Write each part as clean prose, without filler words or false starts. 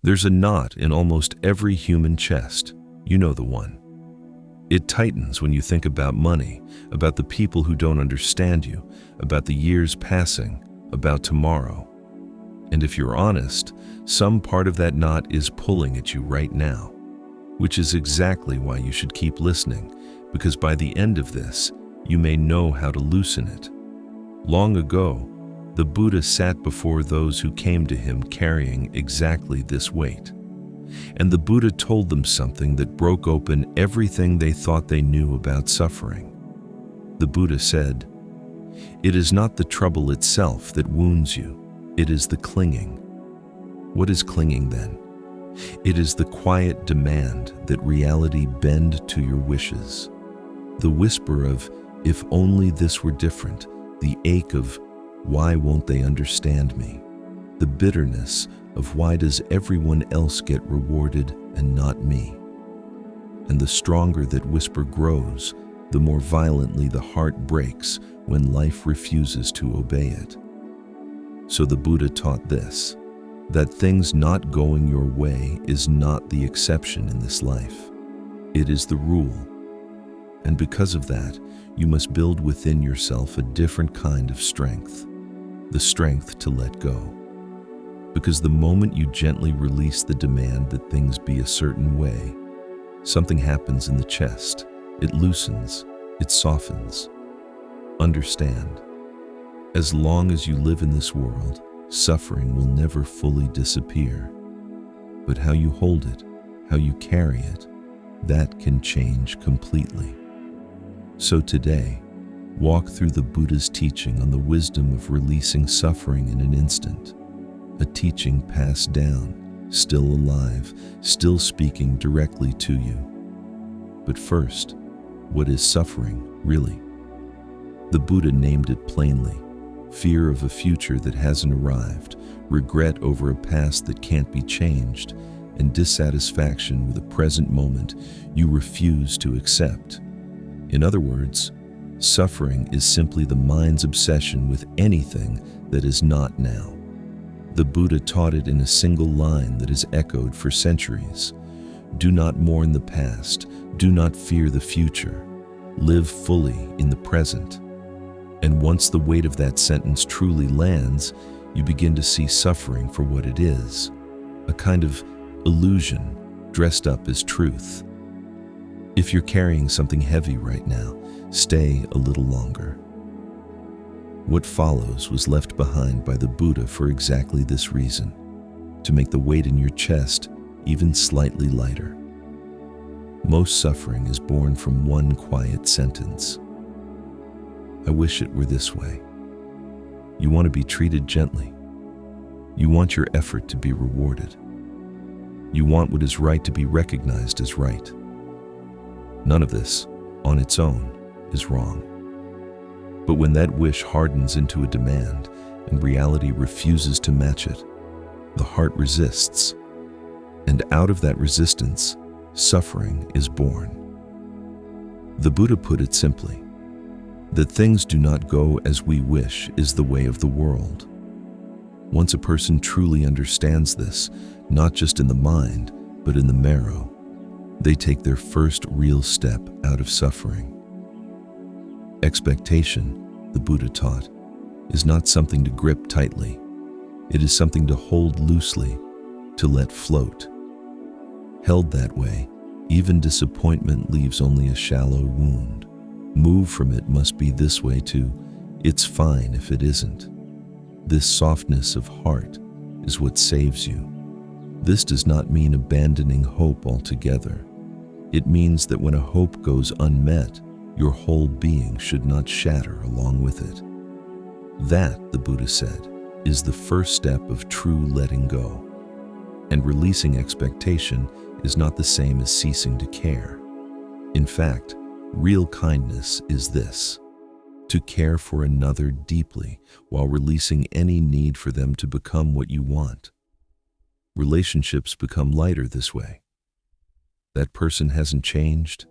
There's a knot in almost every human chest. You know the one. It tightens when you think about money, about the people who don't understand you, about the years passing, about tomorrow. And if you're honest, some part of that knot is pulling at you right now, which is exactly why you should keep listening, because by the end of this, you may know how to loosen it. Long ago, the Buddha sat before those who came to him carrying exactly this weight. And the Buddha told them something that broke open everything they thought they knew about suffering. The Buddha said, "It is not the trouble itself that wounds you, it is the clinging." What is clinging then? It is the quiet demand that reality bend to your wishes. The whisper of, "If only this were different," the ache of, "Why won't they understand me?" The bitterness of, "Why does everyone else get rewarded and not me?" And the stronger that whisper grows, the more violently the heart breaks when life refuses to obey it. So the Buddha taught this, that things not going your way is not the exception in this life. It is the rule. And because of that, you must build within yourself a different kind of strength, the strength to let go. Because the moment you gently release the demand that things be a certain way, something happens in the chest. It loosens, it softens. Understand, as long as you live in this world, suffering will never fully disappear. But how you hold it, how you carry it, that can change completely. So today, walk through the Buddha's teaching on the wisdom of releasing suffering in an instant, a teaching passed down, still alive, still speaking directly to you. But first, what is suffering, really? The Buddha named it plainly: fear of a future that hasn't arrived, regret over a past that can't be changed, and dissatisfaction with a present moment you refuse to accept. In other words, suffering is simply the mind's obsession with anything that is not now. The Buddha taught it in a single line that has echoed for centuries. Do not mourn the past, do not fear the future. Live fully in the present. And once the weight of that sentence truly lands, you begin to see suffering for what it is, a kind of illusion dressed up as truth. If you're carrying something heavy right now, stay a little longer. What follows was left behind by the Buddha for exactly this reason, to make the weight in your chest even slightly lighter. Most suffering is born from one quiet sentence. I wish it were this way. You want to be treated gently. You want your effort to be rewarded. You want what is right to be recognized as right. None of this, on its own, is wrong. But when that wish hardens into a demand and reality refuses to match it, the heart resists. And out of that resistance, suffering is born. The Buddha put it simply, that things do not go as we wish is the way of the world. Once a person truly understands this, not just in the mind, but in the marrow, they take their first real step out of suffering. Expectation, the Buddha taught, is not something to grip tightly. It is something to hold loosely, to let float. Held that way, even disappointment leaves only a shallow wound. Move from it must be this way too. It's fine if it isn't. This softness of heart is what saves you. This does not mean abandoning hope altogether. It means that when a hope goes unmet, your whole being should not shatter along with it. That, the Buddha said, is the first step of true letting go. And releasing expectation is not the same as ceasing to care. In fact, real kindness is this: to care for another deeply while releasing any need for them to become what you want. Relationships become lighter this way. That person hasn't changed?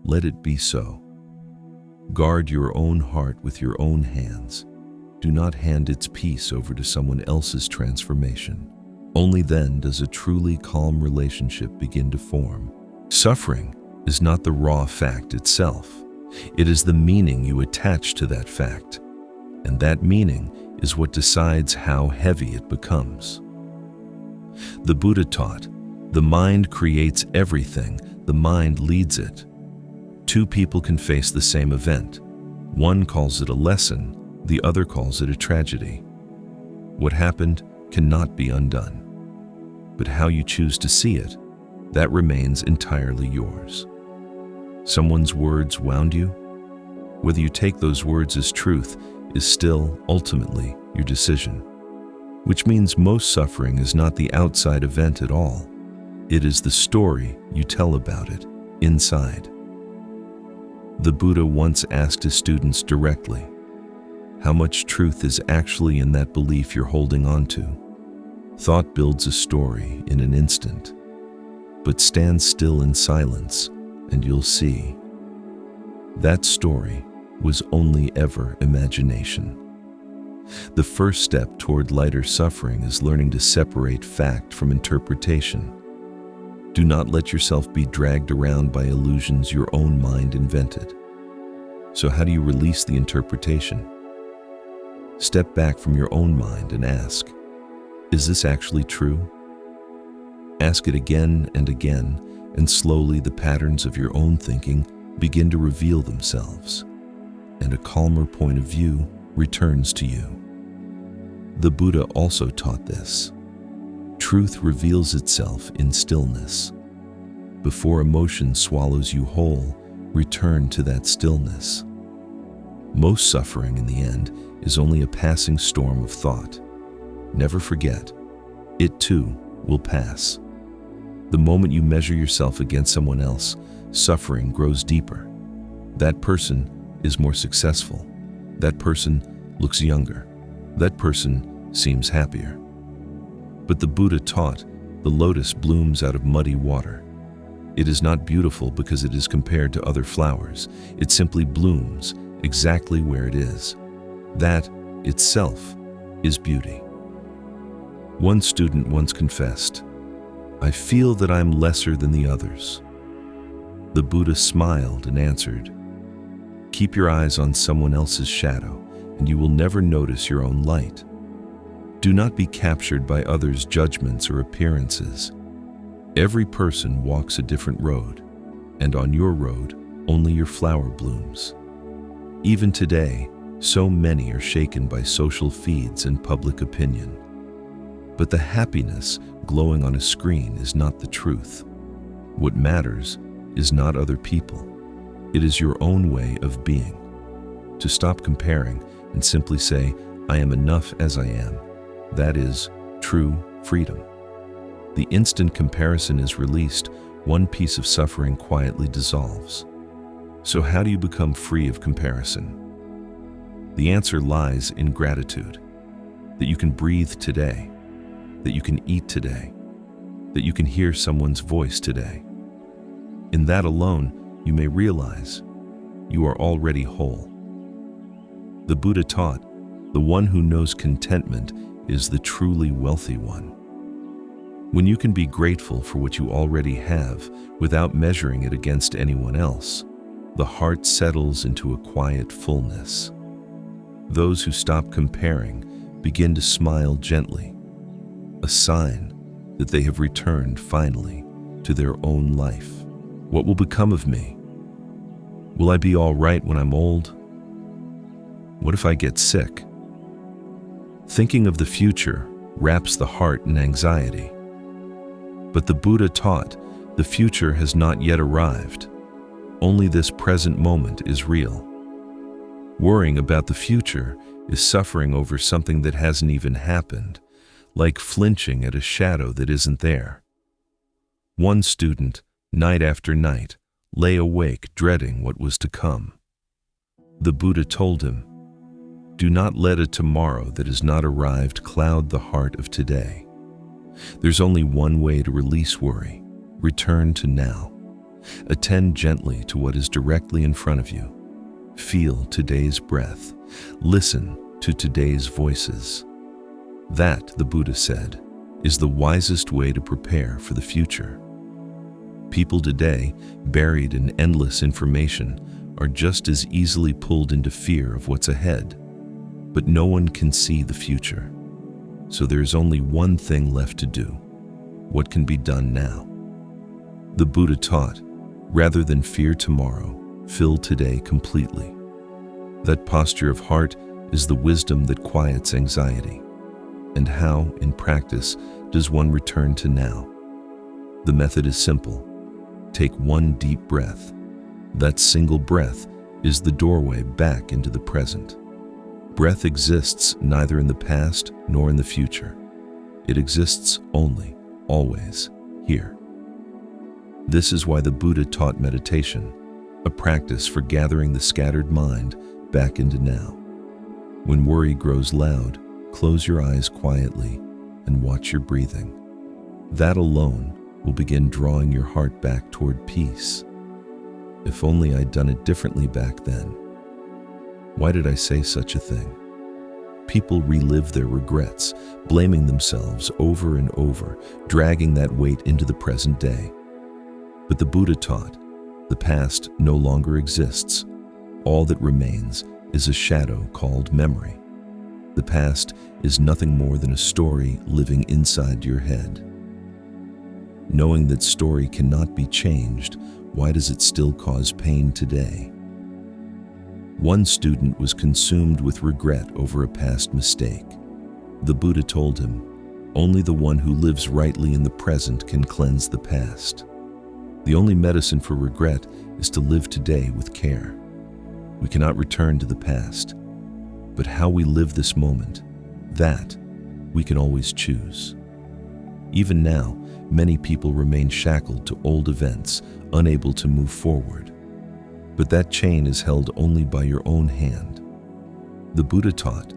Let it be so. Guard your own heart with your own hands. Do not hand its peace over to someone else's transformation. Only then does a truly calm relationship begin to form. Suffering is not the raw fact itself. It is the meaning you attach to that fact, and that meaning is what decides how heavy it becomes. The Buddha taught, the mind creates everything, the mind leads it. Two people can face the same event. One calls it a lesson, the other calls it a tragedy. What happened cannot be undone. But how you choose to see it, that remains entirely yours. Someone's words wound you? Whether you take those words as truth is still, ultimately, your decision. Which means most suffering is not the outside event at all. It is the story you tell about it, inside. The Buddha once asked his students directly, how much truth is actually in that belief you're holding on to? Thought builds a story in an instant, but stand still in silence and you'll see. That story was only ever imagination. The first step toward lighter suffering is learning to separate fact from interpretation. Do not let yourself be dragged around by illusions your own mind invented. So how do you release the interpretation? Step back from your own mind and ask, is this actually true? Ask it again and again, and slowly the patterns of your own thinking begin to reveal themselves, and a calmer point of view returns to you. The Buddha also taught this. Truth reveals itself in stillness. Before emotion swallows you whole, return to that stillness. Most suffering in the end is only a passing storm of thought. Never forget, it too will pass. The moment you measure yourself against someone else, suffering grows deeper. That person is more successful. That person looks younger. That person seems happier. But the Buddha taught, the lotus blooms out of muddy water. It is not beautiful because it is compared to other flowers. It simply blooms exactly where it is. That itself is beauty. One student once confessed, I feel that I'm lesser than the others. The Buddha smiled and answered, keep your eyes on someone else's shadow, and you will never notice your own light. Do not be captured by others' judgments or appearances. Every person walks a different road, and on your road, only your flower blooms. Even today, so many are shaken by social feeds and public opinion. But the happiness glowing on a screen is not the truth. What matters is not other people. It is your own way of being. To stop comparing and simply say, I am enough as I am. That is true freedom. The instant comparison is released, one piece of suffering quietly dissolves. So how do you become free of comparison? The answer lies in gratitude. That you can breathe today. That you can eat today. That you can hear someone's voice today. In that alone, you may realize you are already whole. The Buddha taught, the one who knows contentment is the truly wealthy one. When you can be grateful for what you already have without measuring it against anyone else, the heart settles into a quiet fullness. Those who stop comparing begin to smile gently, a sign that they have returned finally to their own life. What will become of me? Will I be all right when I'm old? What if I get sick? Thinking of the future wraps the heart in anxiety. But the Buddha taught, the future has not yet arrived. Only this present moment is real. Worrying about the future is suffering over something that hasn't even happened, like flinching at a shadow that isn't there. One student, night after night, lay awake dreading what was to come. The Buddha told him, do not let a tomorrow that has not arrived cloud the heart of today. There's only one way to release worry. Return to now. Attend gently to what is directly in front of you. Feel today's breath. Listen to today's voices. That, the Buddha said, is the wisest way to prepare for the future. People today, buried in endless information, are just as easily pulled into fear of what's ahead. But no one can see the future. So there's only one thing left to do. What can be done now? The Buddha taught, rather than fear tomorrow, fill today completely. That posture of heart is the wisdom that quiets anxiety. And how, in practice, does one return to now? The method is simple. Take one deep breath. That single breath is the doorway back into the present. Breath exists neither in the past nor in the future. It exists only, always, here. This is why the Buddha taught meditation, a practice for gathering the scattered mind back into now. When worry grows loud, close your eyes quietly and watch your breathing. That alone will begin drawing your heart back toward peace. If only I'd done it differently back then. Why did I say such a thing? People relive their regrets, blaming themselves over and over, dragging that weight into the present day. But the Buddha taught, the past no longer exists. All that remains is a shadow called memory. The past is nothing more than a story living inside your head. Knowing that story cannot be changed, why does it still cause pain today? One student was consumed with regret over a past mistake. The Buddha told him, only the one who lives rightly in the present can cleanse the past. The only medicine for regret is to live today with care. We cannot return to the past, but how we live this moment, that we can always choose. Even now, many people remain shackled to old events, unable to move forward. But that chain is held only by your own hand. The Buddha taught,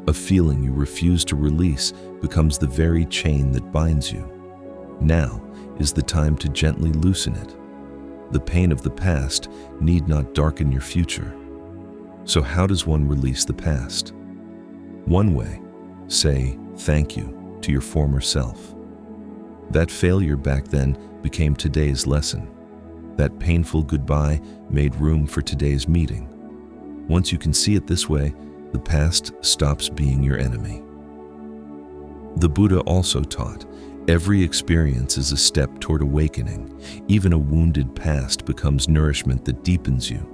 a feeling you refuse to release becomes the very chain that binds you. Now is the time to gently loosen it. The pain of the past need not darken your future. So how does one release the past? One way, say thank you to your former self. That failure back then became today's lesson. That painful goodbye made room for today's meeting. Once you can see it this way, the past stops being your enemy. The Buddha also taught, every experience is a step toward awakening. Even a wounded past becomes nourishment that deepens you.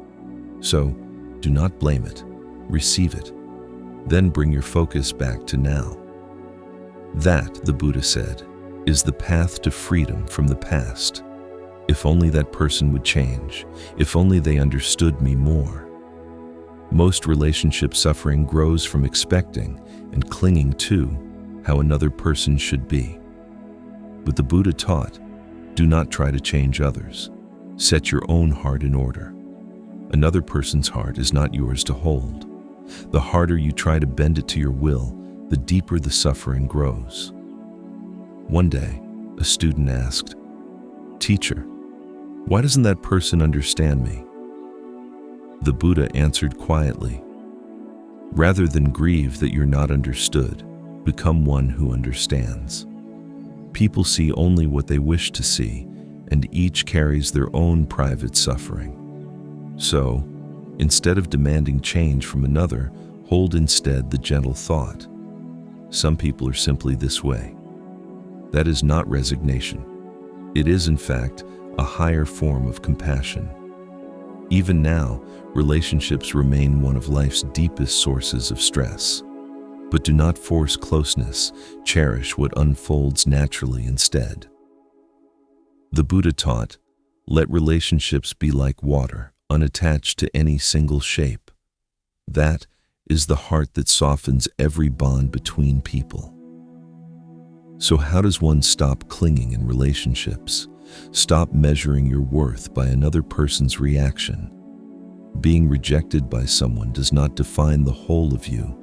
So, do not blame it, receive it. Then bring your focus back to now. That, the Buddha said, is the path to freedom from the past. If only that person would change, if only they understood me more. Most relationship suffering grows from expecting and clinging to how another person should be. But the Buddha taught, do not try to change others. Set your own heart in order. Another person's heart is not yours to hold. The harder you try to bend it to your will, the deeper the suffering grows. One day, a student asked, "Teacher, why doesn't that person understand me?" The Buddha answered quietly, "Rather than grieve that you're not understood, become one who understands." People see only what they wish to see, and each carries their own private suffering. So, instead of demanding change from another, hold instead the gentle thought, some people are simply this way. That is not resignation. It is, in fact, a higher form of compassion. Even now, relationships remain one of life's deepest sources of stress. But do not force closeness, cherish what unfolds naturally instead. The Buddha taught, let relationships be like water, unattached to any single shape. That is the heart that softens every bond between people. So how does one stop clinging in relationships? Stop measuring your worth by another person's reaction. Being rejected by someone does not define the whole of you.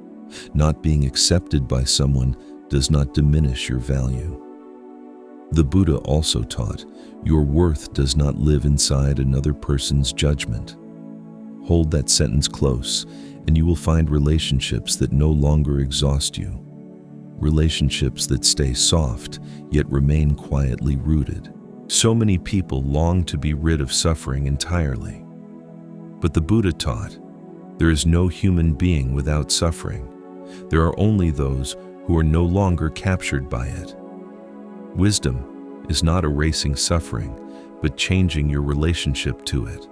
Not being accepted by someone does not diminish your value. The Buddha also taught, your worth does not live inside another person's judgment. Hold that sentence close, and you will find relationships that no longer exhaust you. relationships that stay soft yet remain quietly rooted. So many people long to be rid of suffering entirely. But the Buddha taught, there is no human being without suffering. There are only those who are no longer captured by it. Wisdom is not erasing suffering, but changing your relationship to it.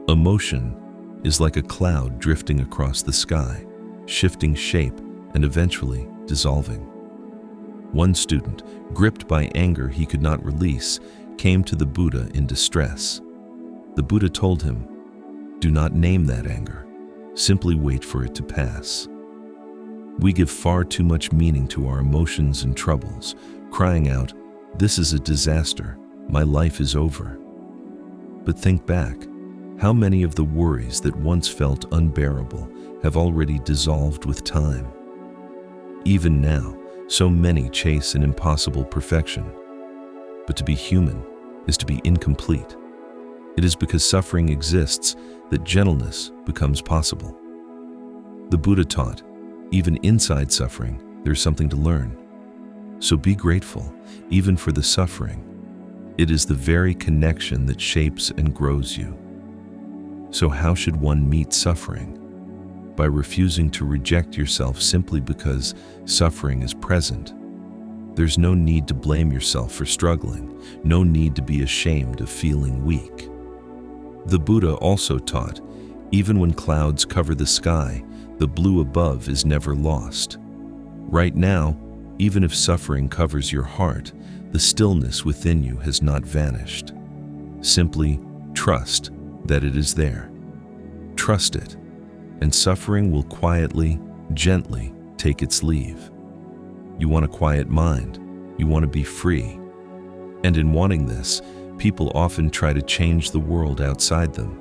Emotion is like a cloud drifting across the sky, shifting shape and eventually dissolving. One student, gripped by anger he could not release, came to the Buddha in distress. The Buddha told him, "Do not name that anger. Simply wait for it to pass." We give far too much meaning to our emotions and troubles, crying out, "This is a disaster. My life is over." But think back. How many of the worries that once felt unbearable have already dissolved with time? Even now, so many chase an impossible perfection. But to be human is to be incomplete. It is because suffering exists that gentleness becomes possible. The Buddha taught, even inside suffering, there's something to learn. So be grateful, even for the suffering. It is the very connection that shapes and grows you. So how should one meet suffering? By refusing to reject yourself simply because suffering is present. There's no need to blame yourself for struggling, no need to be ashamed of feeling weak. The Buddha also taught, even when clouds cover the sky, the blue above is never lost. Right now, even if suffering covers your heart, the stillness within you has not vanished. Simply trust that it is there. Trust it, and suffering will quietly, gently take its leave. You want a quiet mind. You want to be free. And in wanting this, people often try to change the world outside them.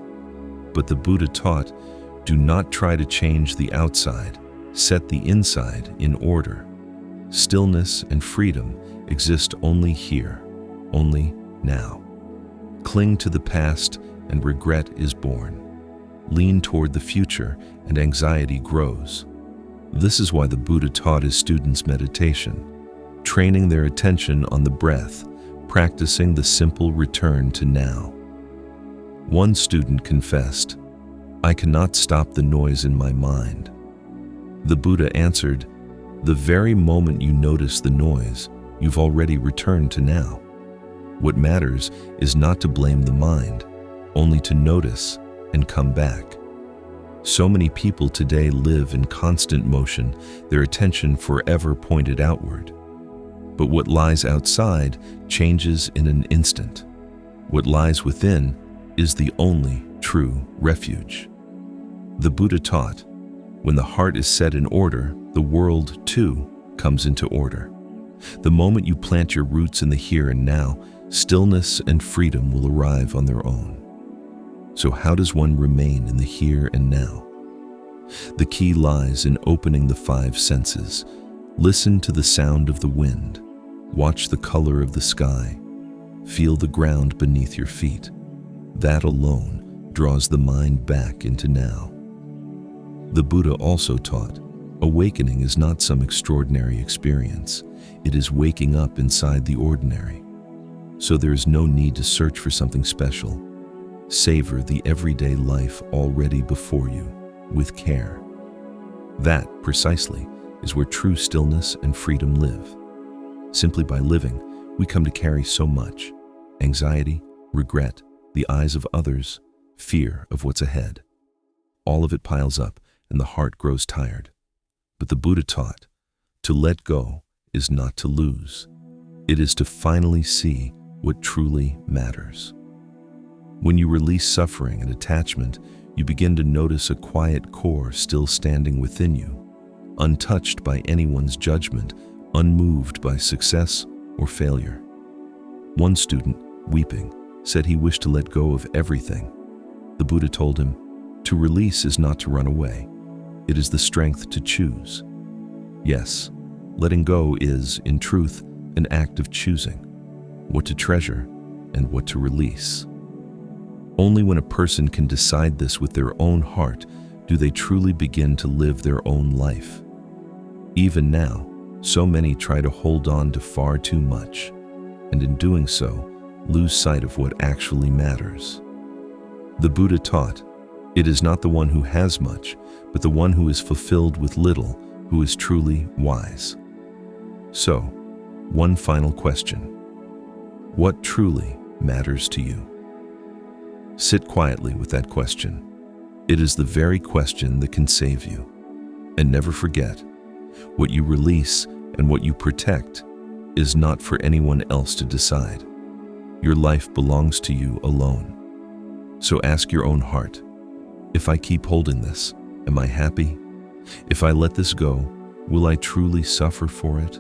But the Buddha taught, do not try to change the outside. Set the inside in order. Stillness and freedom exist only here, only now. Cling to the past and regret is born. Lean toward the future and anxiety grows. This is why the Buddha taught his students meditation, training their attention on the breath, practicing the simple return to now. One student confessed, "I cannot stop the noise in my mind." The Buddha answered, "The very moment you notice the noise, you've already returned to now. What matters is not to blame the mind, only to notice and come back." So many people today live in constant motion, their attention forever pointed outward. But what lies outside changes in an instant. What lies within is the only true refuge. The Buddha taught, when the heart is set in order, the world too comes into order. The moment you plant your roots in the here and now, stillness and freedom will arrive on their own. So how does one remain in the here and now? The key lies in opening the five senses. Listen to the sound of the wind. Watch the color of the sky. Feel the ground beneath your feet. That alone draws the mind back into now. The Buddha also taught, awakening is not some extraordinary experience. It is waking up inside the ordinary. So there is no need to search for something special. Savor the everyday life already before you, with care. That, precisely, is where true stillness and freedom live. Simply by living, we come to carry so much: anxiety, regret, the eyes of others, fear of what's ahead. All of it piles up and the heart grows tired. But the Buddha taught, to let go is not to lose. It is to finally see what truly matters. When you release suffering and attachment, you begin to notice a quiet core still standing within you, untouched by anyone's judgment, unmoved by success or failure. One student, weeping, said he wished to let go of everything. The Buddha told him, to release is not to run away. It is the strength to choose. Yes, letting go is, in truth, an act of choosing what to treasure and what to release. Only when a person can decide this with their own heart do they truly begin to live their own life. Even now, So many try to hold on to far too much, and in doing so, lose sight of what actually matters. The Buddha taught, "It is not the one who has much, but the one who is fulfilled with little, who is truly wise." So, one final question. What truly matters to you? Sit quietly with that question. It is the very question that can save you. And never forget, what you release and what you protect is not for anyone else to decide. Your life belongs to you alone. So ask your own heart, if I keep holding this, am I happy? If I let this go, will I truly suffer for it?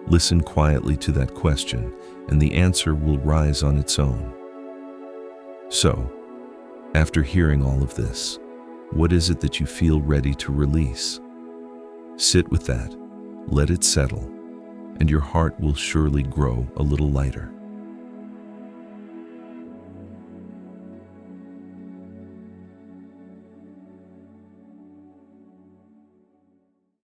Listen quietly to that question, and the answer will rise on its own. So, after hearing all of this, what is it that you feel ready to release? Sit with that, let it settle, and your heart will surely grow a little lighter.